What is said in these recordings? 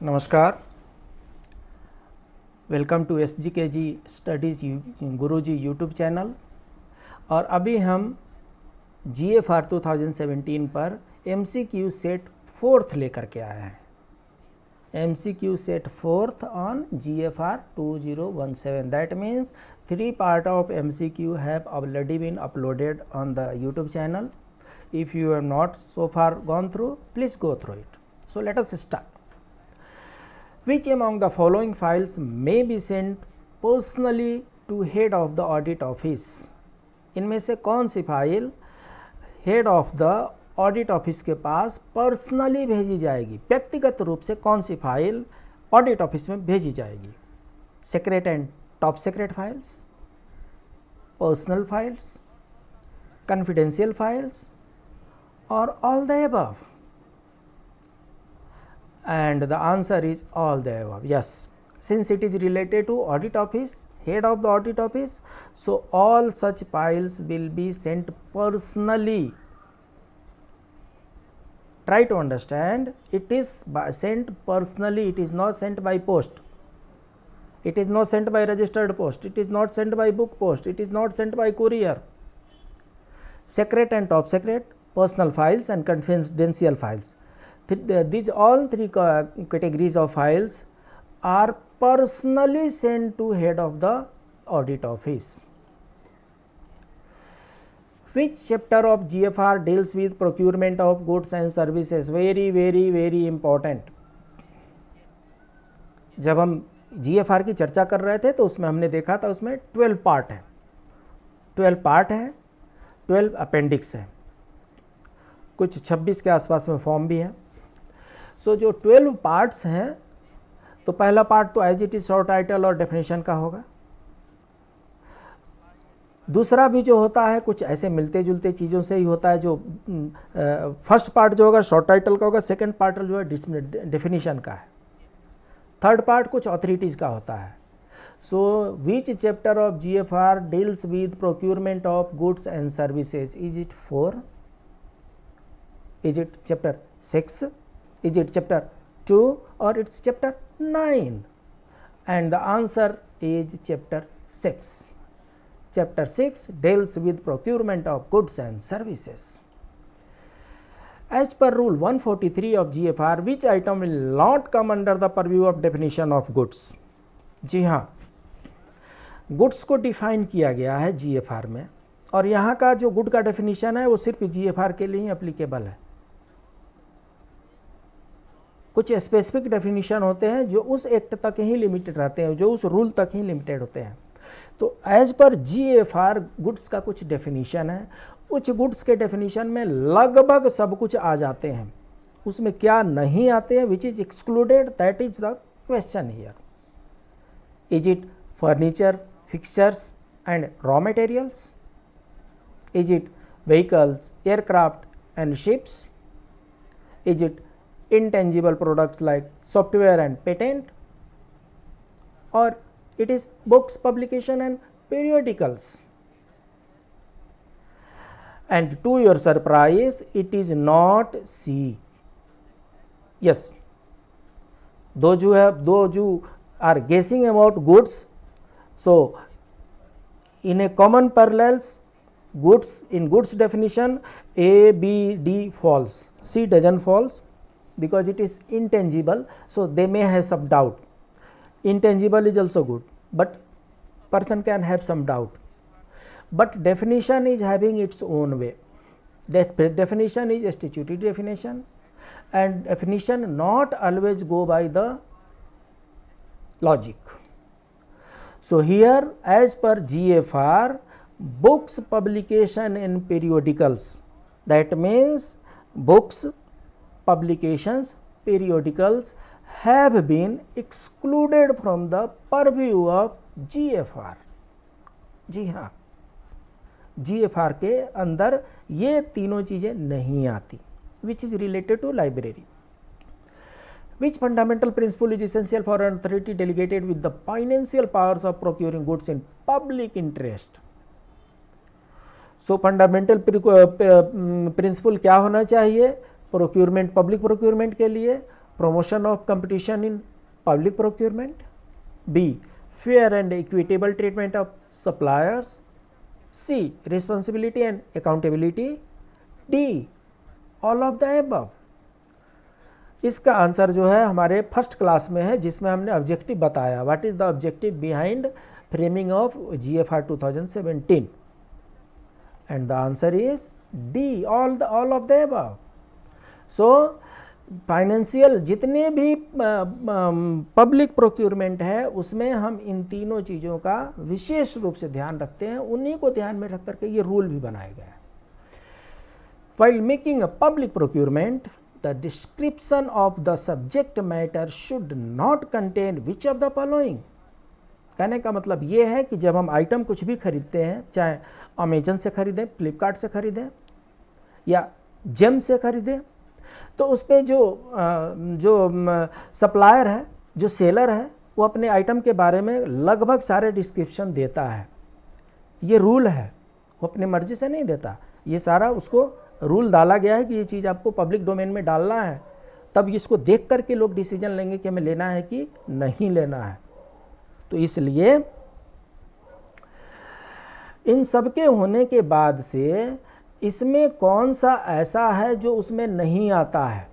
नमस्कार, welcome to SGKG studies Guruji YouTube channel. और अभी हम GFR 2017 पर MCQ सेट 4th लेकर के आए हैं। MCQ set 4th on GFR 2017। That means 3 part of MCQ have already been uploaded on the YouTube channel. If you have not so far gone through, please go through it. So let us start. Which among the following files may be sent personally to head of the audit office? इनमें से कौन सी file head of the audit office के पास personally भेजी जाएगी? व्यक्तिगत रूप से कौन सी फाइल ऑडिट ऑफिस में भेजी जाएगी? Secret and top secret files, personal files, confidential files और all the above? And the answer is all the above. Yes, since it is related to audit office, head of the audit office, so all such files will be sent personally. Try to understand, it is sent personally, it is not sent by post, it is not sent by registered post, it is not sent by book post, it is not sent by courier. Secret and top secret, personal files and confidential files. These all three categories of files are personally sent to head of the audit office. Which chapter of GFR deals with procurement of goods and services? Very important. जब हम GFR की चर्चा कर रहे थे तो उसमें हमने देखा था उसमें 12 पार्ट है, 12 पार्ट है, 12 अपेंडिक्स है, कुछ 26 के आसपास में फॉर्म भी है। सो जो 12 पार्ट्स हैं, तो पहला पार्ट तो as it is short title और डेफिनेशन का होगा। दूसरा भी जो होता है कुछ ऐसे मिलते जुलते चीज़ों से ही होता है। जो फर्स्ट पार्ट जो होगा शॉर्ट टाइटल का होगा, सेकंड पार्ट जो है डेफिनेशन का है, थर्ड पार्ट कुछ ऑथोरिटीज़ का होता है। So which chapter of GFR deals with procurement of goods and services? Is it 4? Is it chapter 6? Is it chapter 2 or it's chapter 9? And the answer is chapter 6. Chapter 6 deals with procurement of goods and services. As per rule 143 of GFR, which item will not come under the purview of definition of goods? जी हाँ, goods को define किया गया है GFR में, और यहाँ का जो गुड का डेफिनेशन है वो सिर्फ GFR के लिए ही एप्लीकेबल है। कुछ स्पेसिफिक डेफिनेशन होते हैं जो उस एक्ट तक ही लिमिटेड रहते हैं, जो उस रूल तक ही लिमिटेड होते हैं। तो एज पर GFR गुड्स का कुछ डेफिनेशन है, उस गुड्स के डेफिनेशन में लगभग सब कुछ आ जाते हैं। उसमें क्या नहीं आते हैं, which is excluded, that is the question here. Is it furniture, fixtures and raw materials? Is it vehicles, aircraft and ships? Is it intangible products like software and patent, or it is books, publication and periodicals? And to your surprise, it is not C. Yes, those who are guessing about goods, so in a common parallels, goods, in goods definition A, B, D falls, C doesn't falls, because it is intangible, so they may have some doubt. Intangible is also good, but person can have some doubt. But definition is having its own way. That definition is a statutory definition, and definition not always go by the logic. So here, as per GFR, books, publication and periodicals, that means books, publications, periodicals have been excluded from the purview of GFR. जी हाँ, GFR के अंदर ये तीनों चीज़ें नहीं आती, which is related to library. Which fundamental principle is essential for an authority delegated with the financial powers of procuring goods in public interest? So fundamental principle क्या होना चाहिए प्रोक्यूरमेंट, पब्लिक प्रोक्यूरमेंट के लिए? promotion of competition in public procurement, B, fair and equitable treatment of suppliers, C, responsibility and accountability, D, all of the above। इसका answer जो है हमारे first class में है, जिसमें हमने ऑब्जेक्टिव बताया, what is the objective behind framing of GFR 2017, and the answer is D, all of the above. So financial जितने भी पब्लिक प्रोक्योरमेंट है उसमें हम इन तीनों चीज़ों का विशेष रूप से ध्यान रखते हैं, उन्हीं को ध्यान में रख करके ये रूल भी बनाए गए हैं। While making a public procurement, the description of the subject matter should not contain which of the following। कहने का मतलब ये है कि जब हम आइटम कुछ भी खरीदते हैं, चाहे अमेजन से खरीदें, फ्लिपकार्ट से खरीदें या जेम से खरीदें, तो उस पर जो सप्लायर है, जो सेलर है, वो अपने आइटम के बारे में लगभग सारे डिस्क्रिप्शन देता है। ये रूल है, वो अपनी मर्जी से नहीं देता, ये सारा उसको रूल डाला गया है कि ये चीज़ आपको पब्लिक डोमेन में डालना है, तब इसको देख कर के लोग डिसीजन लेंगे कि हमें लेना है कि नहीं लेना है। तो इसलिए इन सब के होने के बाद से इसमें कौन सा ऐसा है जो उसमें नहीं आता है।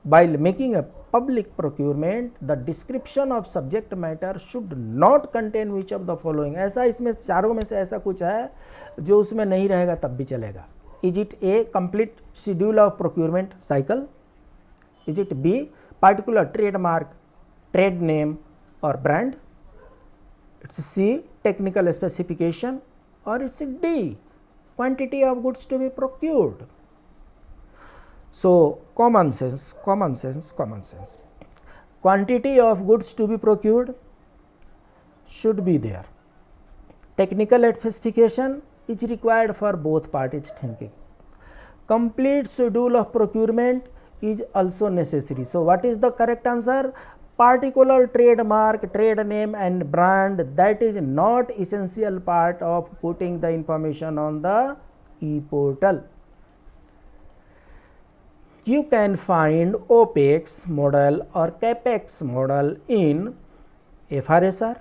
While making a public procurement, the description of subject matter should not contain which of the following। ऐसा इसमें चारों में से ऐसा कुछ है जो उसमें नहीं रहेगा तब भी चलेगा। Is it A, complete schedule of procurement cycle? Is it B, particular trademark, trade name or brand? It's C, technical specification, or it's D, quantity of goods to be procured. So common sense, common sense, common sense. Quantity of goods to be procured should be there. Technical specification is required for both parties thinking. Complete schedule of procurement is also necessary. So what is the correct answer? Particular trademark, trade name and brand, that is not essential part of putting the information on the e-portal. You can find OPEX model or CAPEX model in FRSR,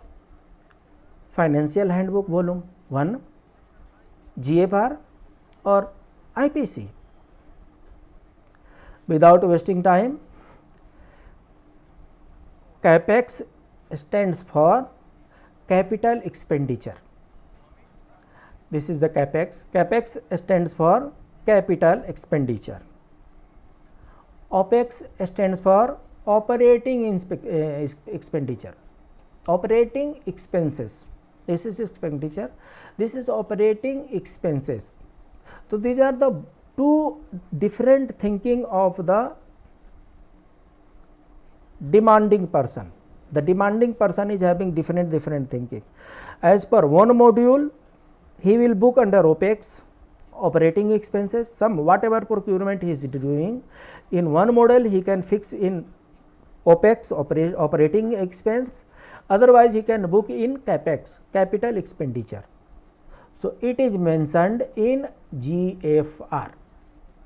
Financial Handbook Volume 1, GFR or IPC. Without wasting time, CAPEX stands for capital expenditure. This is the CAPEX. CAPEX stands for capital expenditure. OPEX stands for operating expenditure. Operating expenses. This is expenditure. This is operating expenses. So these are the two different thinking of the demanding person. The demanding person is having different thinking. As per one module, he will book under OPEX, operating expenses, some whatever procurement he is doing. In one model he can fix in OPEX, operating expense, otherwise he can book in CAPEX, capital expenditure. So it is mentioned in GFR,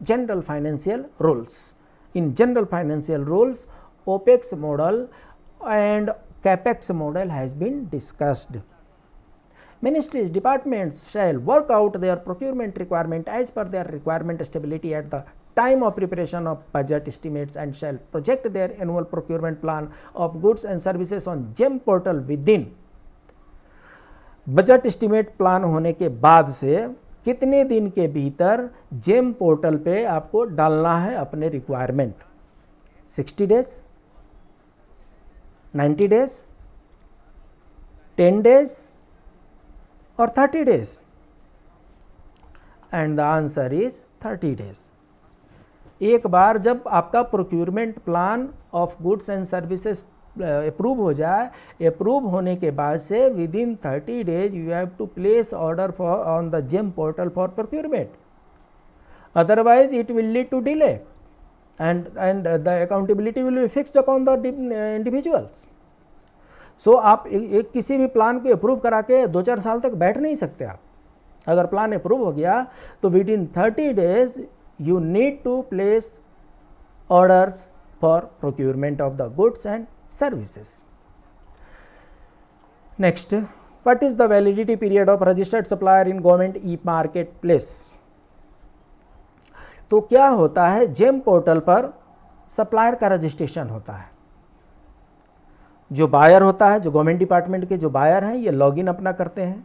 General Financial Rules. In General Financial Rules, OPEX model and CAPEX model has been discussed. Ministries, departments shall work out their procurement requirement as per their requirement stability at the time of preparation of budget estimates and shall project their annual procurement plan of goods and services on GEM portal within। Budget estimate plan होने के बाद से कितने दिन के भीतर GeM portal पे आपको डालना है अपने रिक्वायरमेंट? 60 डेज, 90 डेज, 10 डेज और 30 days? And the answer is 30 days. एक बार जब आपका procurement plan of goods and services approve हो जाए, अप्रूव होने के बाद से within 30 days you have to place order for on the GeM portal for procurement, otherwise it will lead to delay and the accountability will be fixed upon the individuals. So आप एक किसी भी plan को approve करा के 2-4 साल तक बैठ नहीं सकते आप। अगर प्लान अप्रूव हो गया तो within 30 days you need to place orders for procurement of the goods and services. Next, what is the validity period of registered supplier in government e-marketplace? तो क्या होता है, जेम पोर्टल पर supplier का registration होता है। जो buyer होता है, जो गवर्नमेंट डिपार्टमेंट के जो बायर हैं, ये लॉगिन अपना करते हैं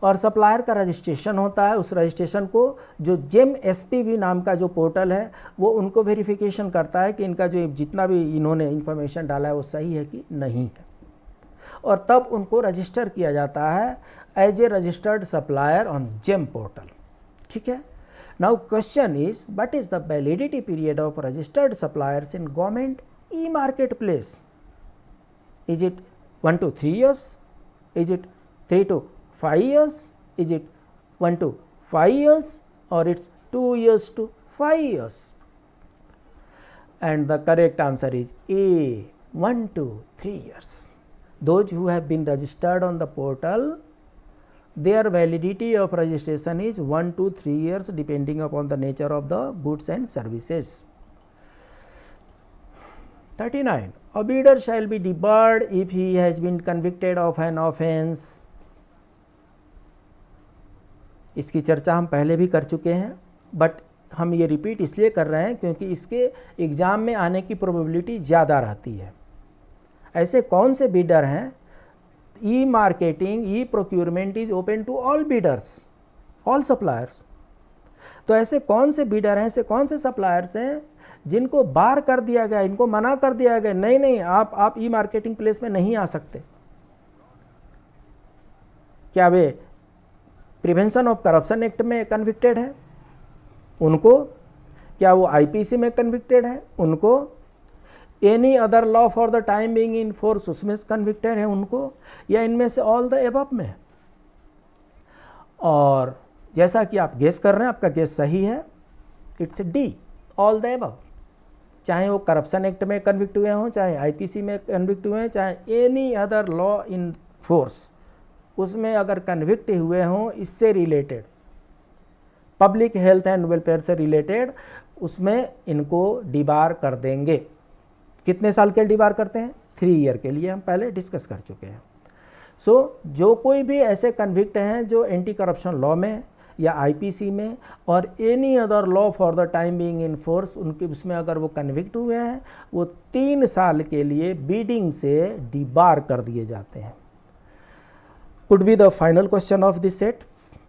और सप्लायर का रजिस्ट्रेशन होता है। उस रजिस्ट्रेशन को जो जेम एसपीवी नाम का जो पोर्टल है वो उनको वेरिफिकेशन करता है कि इनका जो जितना भी इन्होंने इंफॉर्मेशन डाला है वो सही है कि नहीं है, और तब उनको रजिस्टर किया जाता है as a registered supplier on GeM portal. ठीक है। Now question is, what is the validity period of registered suppliers in government e marketplace? Is it 1 to 3 years? Is it 3 to 5 years? Is it 1 to 5 years? Or it's 2 years to 5 years? And the correct answer is A, 1 to 3 years. Those who have been registered on the portal, their validity of registration is 1 to 3 years depending upon the nature of the goods and services. 39. A bidder shall be debarred if he has been convicted of an offence. इसकी चर्चा हम पहले भी कर चुके हैं, but हम ये रिपीट इसलिए कर रहे हैं क्योंकि इसके एग्ज़ाम में आने की प्रोबेबिलिटी ज़्यादा रहती है। ऐसे कौन से बिडर हैं? E marketing, e procurement is open to all bidders, all suppliers. तो ऐसे कौन से बिडर हैं, ऐसे कौन से सप्लायर्स हैं जिनको बार कर दिया गया, इनको मना कर दिया गया, नहीं नहीं आप ई मार्केटिंग प्लेस में नहीं आ सकते? क्या वे प्रिवेंशन ऑफ करप्शन एक्ट में कन्विक्टेड है? उनको? क्या वो आईपीसी में कन्विक्टेड है? उनको? Any other law for the time being in force उसमें कन्विक्टेड है उनको? या इनमें से ऑल द एबव में? और जैसा कि आप गेस कर रहे हैं, आपका गेस सही है, it's D, all the above. चाहे वो करप्शन एक्ट में कन्विक्ट हुए हों, चाहे आईपीसी में कन्विक्ट हुए हैं, चाहे any other law in force, उसमें अगर कन्विक्ट हुए हों इससे related, public health and welfare से रिलेटेड, उसमें इनको डिबार कर देंगे। कितने साल के डिबार करते हैं? 3 ईयर के लिए, हम पहले डिस्कस कर चुके हैं। सो जो कोई भी ऐसे कन्विक्ट हैं जो एंटी करप्शन लॉ में या आईपीसी में और any other law for the time being in force, उनके उसमें अगर वो कन्विक्ट हुए हैं, वो 3 साल के लिए बीडिंग से डिबार कर दिए जाते हैं। Could be the final question of this set.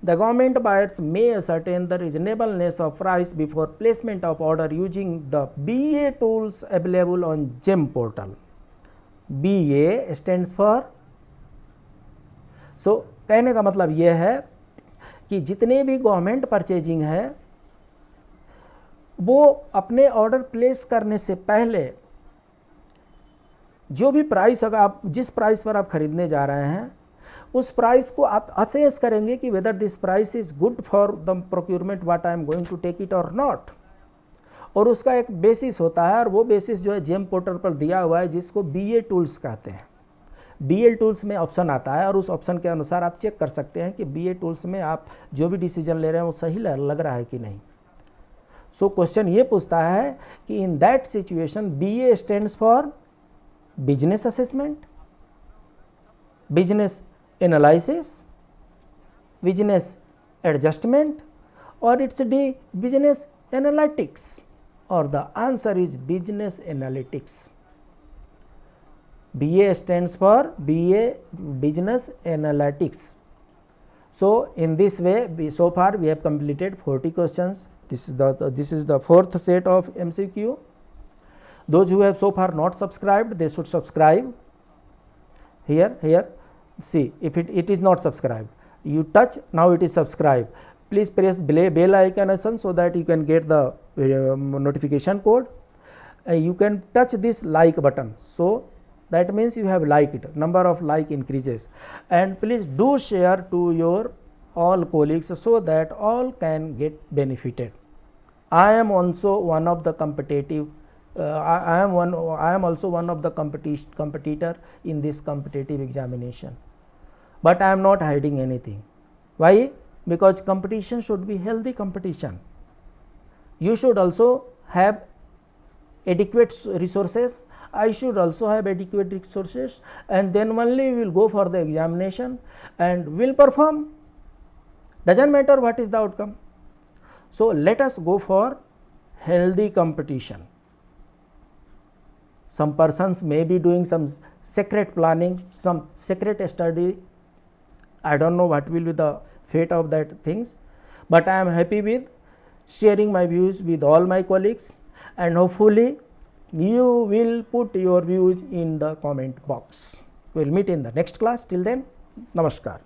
The government buyers may ascertain the reasonableness of price before placement of order using the BA tools available on GEM portal. BA stands for, so कहने का मतलब यह है कि जितने भी government purchasing है वो अपने ऑर्डर प्लेस करने से पहले जो भी प्राइस, अगर आप जिस प्राइस पर आप खरीदने जा रहे हैं उस प्राइस को आप असेस करेंगे कि whether this price is good for the procurement what I am going to take it और नॉट। और उसका एक बेसिस होता है और वो बेसिस जो है जेम पोर्टल पर दिया हुआ है, जिसको BA टूल्स कहते हैं। BL टूल्स में ऑप्शन आता है और उस ऑप्शन के अनुसार आप चेक कर सकते हैं कि BA टूल्स में आप जो भी डिसीजन ले रहे हैं वो सही लग रहा है कि नहीं। सो क्वेश्चन ये पूछता है कि in that situation BA stands for business assessment, business analysis, business adjustment, और इट्स डी बिजनेस एनालिटिक्स, और the answer is business analytics. BA stands for BA Business Analytics. So in this way, so far we have completed 40 questions. This is the 4th set of MCQ. Those who have so far not subscribed, they should subscribe. Here. See, if it is not subscribed, you touch, now it is subscribed. Please press bell icon so that you can get the notification code. You can touch this like button, so that means you have liked it, number of like increases. And please do share to your all colleagues so that all can get benefited. I am also one of the competitive I am also one of the competitor in this competitive examination, but I am not hiding anything. Why? Because competition should be healthy competition. You should also have adequate resources, I should also have adequate resources, and then only we will go for the examination and will perform, does not matter what is the outcome. So, let us go for healthy competition. Some persons may be doing some secret planning, some secret study, I do not know what will be the fate of that things, but I am happy with sharing my views with all my colleagues, and hopefully you will put your views in the comment box. We will meet in the next class. Till then, namaskar.